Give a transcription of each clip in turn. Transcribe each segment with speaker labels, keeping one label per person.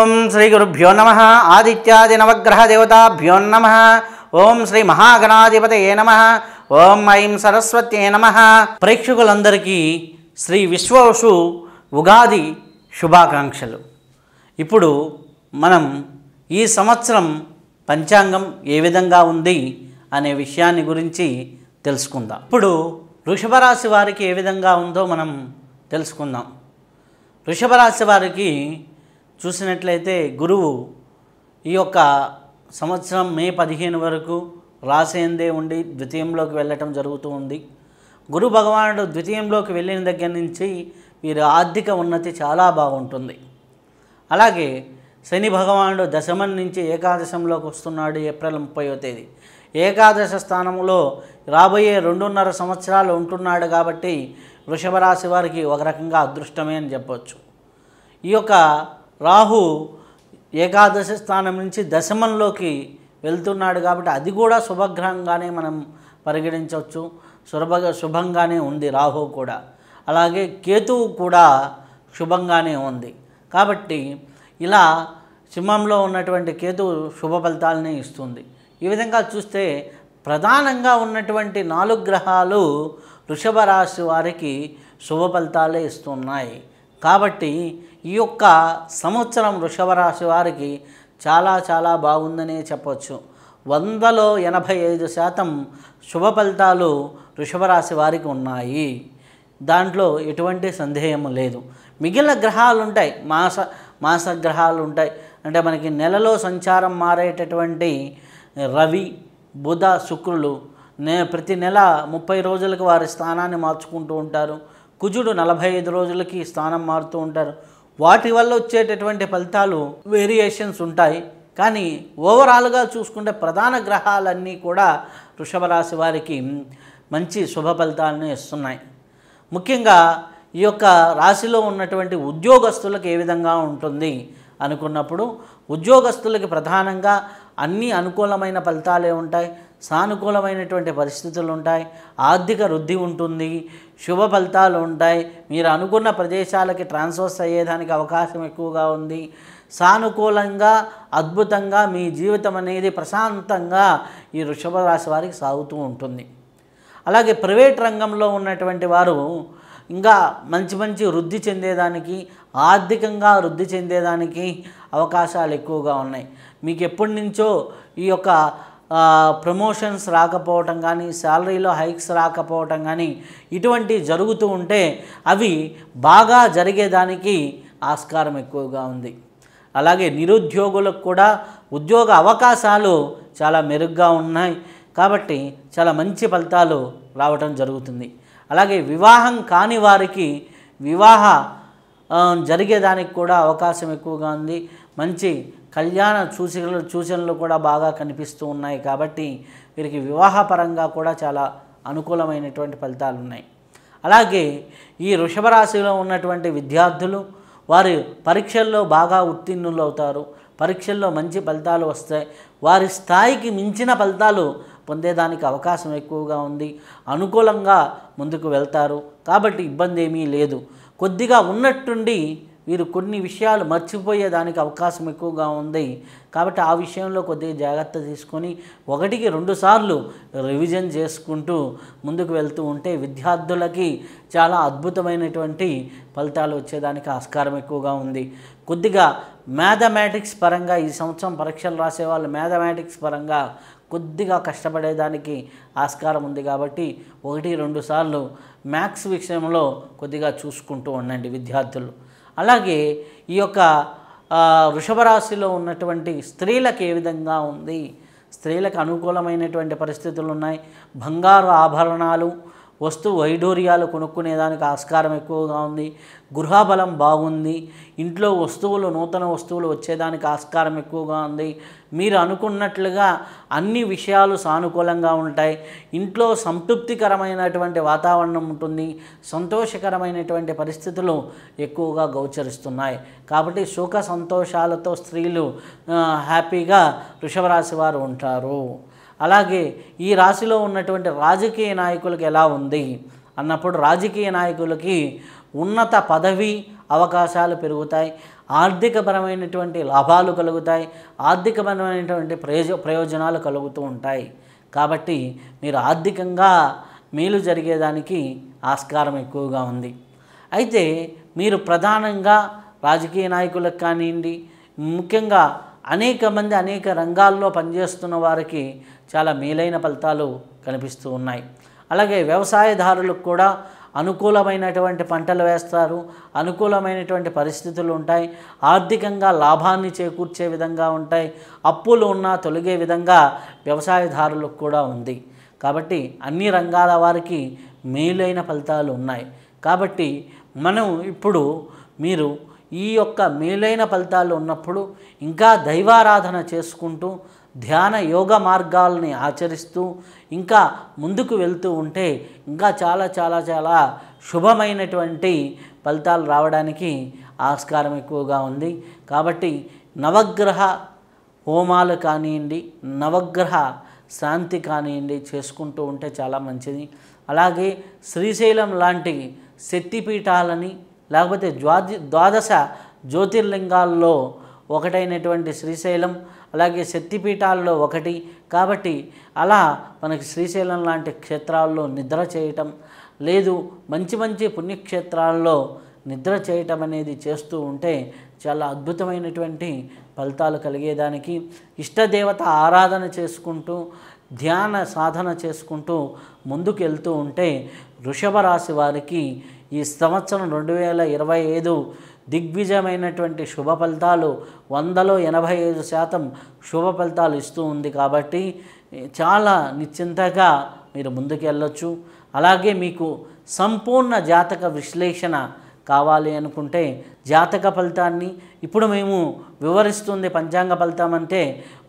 Speaker 1: ఓం శ్రీ గురుభ్యో నమః ఆదిత్యాది నవగ్రహ దేవతాభ్యో నమః ఓం శ్రీ మహాగణాధిపతయే నమః ఓం ఐం సరస్వత్యే నమః. ప్రేక్షకులందరికీ శ్రీ విశ్వవసు ఉగాది శుభాకాంక్షలు. ఇప్పుడు మనం ఈ సంవత్సరం పంచాంగం ఏ విధంగా ఉంది అనే విషయాన్ని గురించి తెలుసుకుందాం. ఇప్పుడు వృషభ రాశి వారికి ఏ విధంగా ఉందో మనం తెలుసుకుందాం. వృషభ రాశి వారికి చూసినట్లయితే గురువు ఈ యొక్క సంవత్సరం మే 15 వరకు రాసేందే ఉండి ద్వితీయంలోకి వెళ్ళటం జరుగుతూ ఉంది. గురు భగవానుడు ద్వితీయంలోకి వెళ్ళిన దగ్గర నుంచి వీరి ఆర్థిక ఉన్నతి చాలా బాగుంటుంది. అలాగే శని భగవానుడు దశమం నుంచి ఏకాదశంలోకి వస్తున్నాడు. ఏప్రిల్ 30వ తేదీ ఏకాదశ స్థానంలో రాబోయే 2.5 సంవత్సరాలు ఉంటున్నాడు. కాబట్టి వృషభ రాశి వారికి ఒక రకంగా అదృష్టమే అని చెప్పవచ్చు. ఈ యొక్క రాహు ఏకాదశ స్థానం నుంచి దశమంలోకి వెళ్తున్నాడు కాబట్టి అది కూడా శుభగ్రహంగానే మనం పరిగణించవచ్చు. శుభంగానే ఉంది రాహు కూడా. అలాగే కేతువు కూడా శుభంగానే ఉంది. కాబట్టి ఇలా సింహంలో ఉన్నటువంటి కేతువు శుభ ఫలితాలని ఇస్తుంది. ఈ విధంగా చూస్తే ప్రధానంగా ఉన్నటువంటి 4 గ్రహాలు వృషభ రాశి వారికి శుభ ఫలితాలే ఇస్తున్నాయి. కాబట్టి ఈ యొక్క సంవత్సరం వృషభ రాశి వారికి చాలా చాలా బాగుందనే చెప్పవచ్చు. 100లో 85% శుభ ఫలితాలు వృషభ రాశి వారికి ఉన్నాయి. దాంట్లో ఎటువంటి సందేహం లేదు. మిగిలిన గ్రహాలు ఉంటాయి, మాస గ్రహాలు ఉంటాయి. అంటే మనకి నెలలో సంచారం మారేటటువంటి రవి, బుధ, శుక్రులు ప్రతి నెల 30 రోజులకు వారి స్థానాన్ని మార్చుకుంటూ ఉంటారు. కుజుడు 45 రోజులకి స్థానం మారుతూ ఉంటారు. వాటి వల్ల వచ్చేటటువంటి ఫలితాలు వేరియేషన్స్ ఉంటాయి. కానీ ఓవరాల్గా చూసుకుంటే ప్రధాన గ్రహాలన్నీ కూడా వృషభ రాశి వారికి మంచి శుభ ఫలితాలను ఇస్తున్నాయి. ముఖ్యంగా ఈ యొక్క రాశిలో ఉన్నటువంటి ఉద్యోగస్తులకు ఏ విధంగా ఉంటుంది అనుకున్నప్పుడు ఉద్యోగస్తులకి ప్రధానంగా అన్ని అనుకూలమైన ఫలితాలే ఉంటాయి. సానుకూలమైనటువంటి పరిస్థితులు ఉంటాయి. ఆర్థిక వృద్ధి ఉంటుంది. శుభ ఫలితాలు ఉంటాయి. మీరు అనుకున్న ప్రదేశాలకి ట్రాన్స్ఫర్స్ అయ్యేదానికి అవకాశం ఎక్కువగా ఉంది. సానుకూలంగా అద్భుతంగా మీ జీవితం అనేది ప్రశాంతంగా ఈ వృషభ రాశి వారికి సాగుతూ ఉంటుంది. అలాగే ప్రైవేట్ రంగంలో ఉన్నటువంటి వారు ఇంకా మంచి వృద్ధి చెందేదానికి, ఆర్థికంగా వృద్ధి చెందేదానికి అవకాశాలు ఎక్కువగా ఉన్నాయి. మీకు ఎప్పటి నుంచో ఈ యొక్క ప్రమోషన్స్ రాకపోవటం కానీ, శాలరీలో హైక్స్ రాకపోవటం కానీ ఇటువంటి జరుగుతూ ఉంటే అవి బాగా జరిగేదానికి ఆస్కారం ఎక్కువగా ఉంది. అలాగే నిరుద్యోగులకు కూడా ఉద్యోగ అవకాశాలు చాలా మెరుగ్గా ఉన్నాయి. కాబట్టి చాలా మంచి ఫలితాలు రావటం జరుగుతుంది. అలాగే వివాహం కాని వారికి వివాహ జరిగేదానికి కూడా అవకాశం ఎక్కువగా ఉంది. మంచి కళ్యాణ సూచనలు కూడా బాగా కనిపిస్తూ ఉన్నాయి. కాబట్టి వీరికి వివాహపరంగా కూడా చాలా అనుకూలమైనటువంటి ఫలితాలు ఉన్నాయి. అలాగే ఈ వృషభ రాశిలో ఉన్నటువంటి విద్యార్థులు వారి పరీక్షల్లో బాగా ఉత్తీర్ణులు అవుతారు. పరీక్షల్లో మంచి ఫలితాలు వస్తాయి. వారి స్థాయికి మించిన ఫలితాలు పొందేదానికి అవకాశం ఎక్కువగా ఉంది. అనుకూలంగా ముందుకు వెళ్తారు. కాబట్టి ఇబ్బంది ఏమీ లేదు. కొద్దిగా ఉన్నట్టుండి వీరు కొన్ని విషయాలు మర్చిపోయేదానికి అవకాశం ఎక్కువగా ఉంది. కాబట్టి ఆ విషయంలో కొద్దిగా జాగ్రత్త తీసుకొని 1కి 2 సార్లు రివిజన్ చేసుకుంటూ ముందుకు వెళ్తూ ఉంటే విద్యార్థులకి చాలా అద్భుతమైనటువంటి ఫలితాలు వచ్చేదానికి ఆస్కారం ఎక్కువగా ఉంది. కొద్దిగా మ్యాథమెటిక్స్ పరంగా ఈ సంవత్సరం పరీక్షలు రాసేవాళ్ళు మ్యాథమెటిక్స్ పరంగా కొద్దిగా కష్టపడేదానికి ఆస్కారం ఉంది. కాబట్టి 1-2 సార్లు మ్యాథ్స్ విషయంలో కొద్దిగా చూసుకుంటూ ఉండండి విద్యార్థులు. అలాగే ఈ యొక్క వృషభ రాశిలో ఉన్నటువంటి స్త్రీలకు ఏ విధంగా ఉంది? స్త్రీలకు అనుకూలమైనటువంటి పరిస్థితులు ఉన్నాయి. బంగారు ఆభరణాలు, వస్తు వైడూర్యాలు కొనుక్కునేదానికి ఆస్కారం ఎక్కువగా ఉంది. గృహబలం బాగుంది. ఇంట్లో నూతన వస్తువులు వచ్చేదానికి ఆస్కారం ఎక్కువగా ఉంది. మీరు అనుకున్నట్లుగా అన్ని విషయాలు సానుకూలంగా ఉంటాయి. ఇంట్లో సంతృప్తికరమైనటువంటి వాతావరణం ఉంటుంది. సంతోషకరమైనటువంటి పరిస్థితులు ఎక్కువగా గోచరిస్తున్నాయి. కాబట్టి సుఖ సంతోషాలతో స్త్రీలు హ్యాపీగా వృషభ రాశి వారు ఉంటారు. అలాగే ఈ రాశిలో ఉన్నటువంటి రాజకీయ నాయకులకు ఎలా ఉంది అన్నప్పుడు రాజకీయ నాయకులకి ఉన్నత పదవి అవకాశాలు పెరుగుతాయి. ఆర్థికపరమైనటువంటి లాభాలు కలుగుతాయి, ఆర్థికపరమైనటువంటి ప్రయోజనాలు కలుగుతూ ఉంటాయి. కాబట్టి మీరు ఆర్థికంగా మేలు జరిగేదానికి ఆస్కారం ఎక్కువగా ఉంది. అయితే మీరు ప్రధానంగా రాజకీయ నాయకులకు కానివ్వండి, ముఖ్యంగా అనేక మంది అనేక రంగాల్లో పనిచేస్తున్న వారికి చాలా మేలైన ఫలితాలు కనిపిస్తూ ఉన్నాయి. అలాగే వ్యవసాయదారులకు కూడా అనుకూలమైనటువంటి పంటలు వేస్తారు, అనుకూలమైనటువంటి పరిస్థితులు ఉంటాయి, ఆర్థికంగా లాభాన్ని చేకూర్చే విధంగా ఉంటాయి, అప్పులు ఉన్నా తొలగే విధంగా వ్యవసాయదారులకు కూడా ఉంది. కాబట్టి అన్ని రంగాల వారికి మేలైన ఫలితాలు ఉన్నాయి. కాబట్టి మనం ఇప్పుడు మీరు ఈ యొక్క మేలైన ఫలితాలు ఉన్నప్పుడు ఇంకా దైవారాధన చేసుకుంటూ ధ్యాన యోగ మార్గాల్ని ఆచరిస్తూ ఇంకా ముందుకు వెళ్తూ ఉంటే ఇంకా చాలా చాలా చాలా శుభమైనటువంటి ఫలితాలు రావడానికి ఆస్కారం ఎక్కువగా ఉంది. కాబట్టి నవగ్రహ హోమాలు కానివ్వండి, నవగ్రహ శాంతి కానివ్వండి చేసుకుంటూ ఉంటే చాలా మంచిది. అలాగే శ్రీశైలం లాంటి శక్తిపీఠాలని, లేకపోతే ద్వాదశ జ్యోతిర్లింగాల్లో ఒకటైనటువంటి శ్రీశైలం, అలాగే శక్తిపీఠాల్లో ఒకటి కాబట్టి అలా మనకి శ్రీశైలం లాంటి క్షేత్రాల్లో నిద్ర చేయటం, లేదు మంచి మంచి పుణ్యక్షేత్రాల్లో నిద్ర చేయటం అనేది చేస్తూ ఉంటే చాలా అద్భుతమైనటువంటి ఫలితాలు కలిగేదానికి, ఇష్టదేవత ఆరాధన చేసుకుంటూ ధ్యాన సాధన చేసుకుంటూ ముందుకు వెళ్తూ ఉంటే వృషభ రాశి వారికి ఈ సంవత్సరం 2025 దిగ్విజయమైనటువంటి శుభ ఫలితాలు 100లో 85% శుభ ఫలితాలు ఇస్తూ ఉంది. కాబట్టి చాలా నిశ్చింతగా మీరు ముందుకు వెళ్ళొచ్చు. అలాగే మీకు సంపూర్ణ జాతక విశ్లేషణ కావాలి అనుకుంటే జాతక ఫలితాన్ని ఇప్పుడు మేము వివరిస్తుంది. పంచాంగ ఫలితం అంటే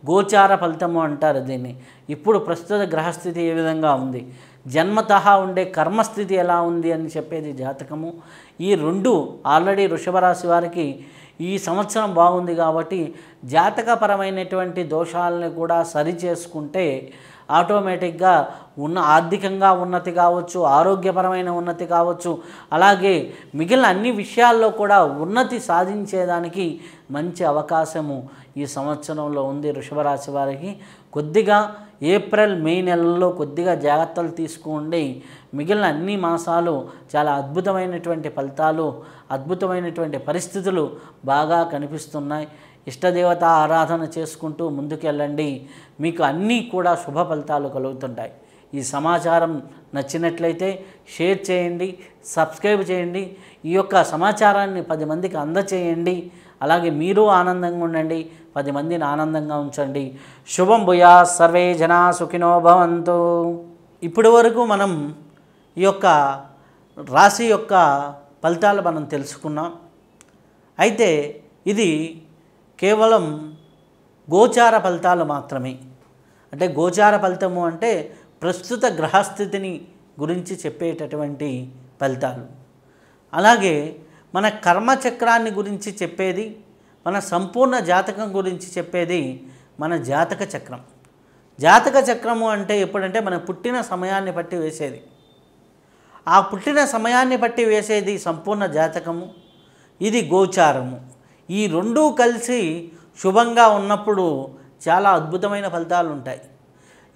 Speaker 1: గోచార ఫలితము అంటారు దీన్ని. ఇప్పుడు ప్రస్తుత గ్రహస్థితి ఏ విధంగా ఉంది, జన్మతః ఉండే కర్మస్థితి ఎలా ఉంది అని చెప్పేది జాతకము. ఈ రెండు ఆల్రెడీ వృషభ రాశి వారికి ఈ సంవత్సరం బాగుంది కాబట్టి జాతకపరమైనటువంటి దోషాలని కూడా సరి చేసుకుంటే ఆటోమేటిక్గా ఆర్థికంగా ఉన్నతి కావచ్చు, ఆరోగ్యపరమైన ఉన్నతి కావచ్చు, అలాగే మిగిలిన అన్ని విషయాల్లో కూడా ఉన్నతి సాధించేదానికి మంచి అవకాశము ఈ సంవత్సరంలో ఉంది వృషభ రాశి వారికి. కొద్దిగా ఏప్రిల్ మే నెలల్లో కొద్దిగా జాగ్రత్తలు తీసుకోండి. మిగిలిన అన్ని మాసాలు చాలా అద్భుతమైనటువంటి ఫలితాలు, అద్భుతమైనటువంటి పరిస్థితులు బాగా కనిపిస్తున్నాయి. ఇష్టదేవత ఆరాధన చేసుకుంటూ ముందుకెళ్ళండి, మీకు అన్నీ కూడా శుభ ఫలితాలు కలుగుతుంటాయి. ఈ సమాచారం నచ్చినట్లయితే షేర్ చేయండి, సబ్స్క్రైబ్ చేయండి, ఈ యొక్క సమాచారాన్ని 10 మందికి అందచేయండి. అలాగే మీరు ఆనందంగా ఉండండి, 10 మందిని ఆనందంగా ఉంచండి. శుభం భూయా, సర్వే జనా సుఖినో భవంతు. ఇప్పటి వరకు మనం ఈ యొక్క రాశి యొక్క ఫలితాలు మనం తెలుసుకున్నాం. అయితే ఇది కేవలం గోచార ఫలితాలు మాత్రమే. అంటే గోచార ఫలితము అంటే ప్రస్తుత గ్రహస్థితిని గురించి చెప్పేటటువంటి ఫలితాలు. అలాగే మన కర్మచక్రాన్ని గురించి చెప్పేది, మన సంపూర్ణ జాతకం గురించి చెప్పేది మన జాతక చక్రం. జాతక చక్రము అంటే ఎప్పుడంటే మన పుట్టిన సమయాన్ని బట్టి వేసేది. ఆ పుట్టిన సమయాన్ని బట్టి వేసేది సంపూర్ణ జాతకము, ఇది గోచారము. ఈ రెండూ కలిసి శుభంగా ఉన్నప్పుడు చాలా అద్భుతమైన ఫలితాలు ఉంటాయి.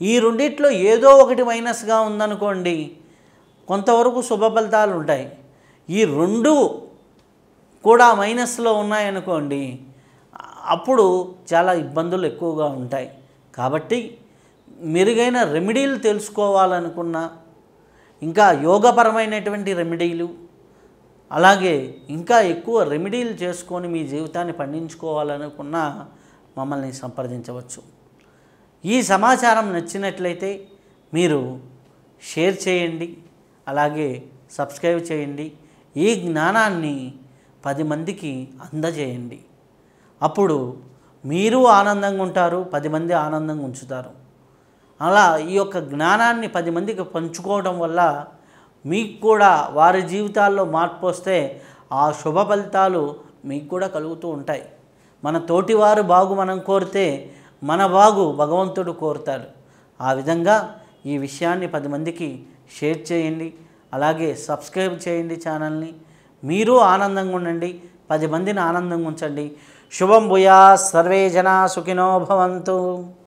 Speaker 1: ఈ రెండిట్లో ఏదో ఒకటి మైనస్గా ఉందనుకోండి, కొంతవరకు శుభ ఫలితాలు ఉంటాయి. ఈ రెండు కూడా మైనస్లో ఉన్నాయనుకోండి, అప్పుడు చాలా ఇబ్బందులు ఎక్కువగా ఉంటాయి. కాబట్టి మెరుగైన రెమెడీలు తెలుసుకోవాలనుకున్నా, ఇంకా యోగపరమైనటువంటి రెమెడీలు, అలాగే ఇంకా ఎక్కువ రెమెడీలు చేసుకొని మీ జీవితాన్ని పండించుకోవాలనుకున్నా మమ్మల్ని సంప్రదించవచ్చు. ఈ సమాచారం నచ్చినట్లయితే మీరు షేర్ చేయండి, అలాగే సబ్స్క్రైబ్ చేయండి. ఈ జ్ఞానాన్ని 10 మందికి అందజేయండి. అప్పుడు మీరు ఆనందంగా ఉంటారు, 10 మంది ఆనందంగా ఉంచుతారు. అలా ఈ యొక్క జ్ఞానాన్ని 10 మందికి పంచుకోవడం వల్ల మీకు కూడా వారి జీవితాల్లో మార్పు వస్తే ఆ శుభ ఫలితాలు మీకు కూడా కలుగుతూ ఉంటాయి. మన తోటివారు బాగు మనం కోరితే మన బాగు భగవంతుడు కోరుతాడు. ఆ విధంగా ఈ విషయాన్ని 10 మందికి షేర్ చేయండి, అలాగే సబ్స్క్రైబ్ చేయండి ఛానల్ని. మీరు ఆనందంగా ఉండండి, 10 మందిని ఆనందంగా ఉంచండి. శుభం భూయా, సర్వే జనా సుఖినో భవంతు.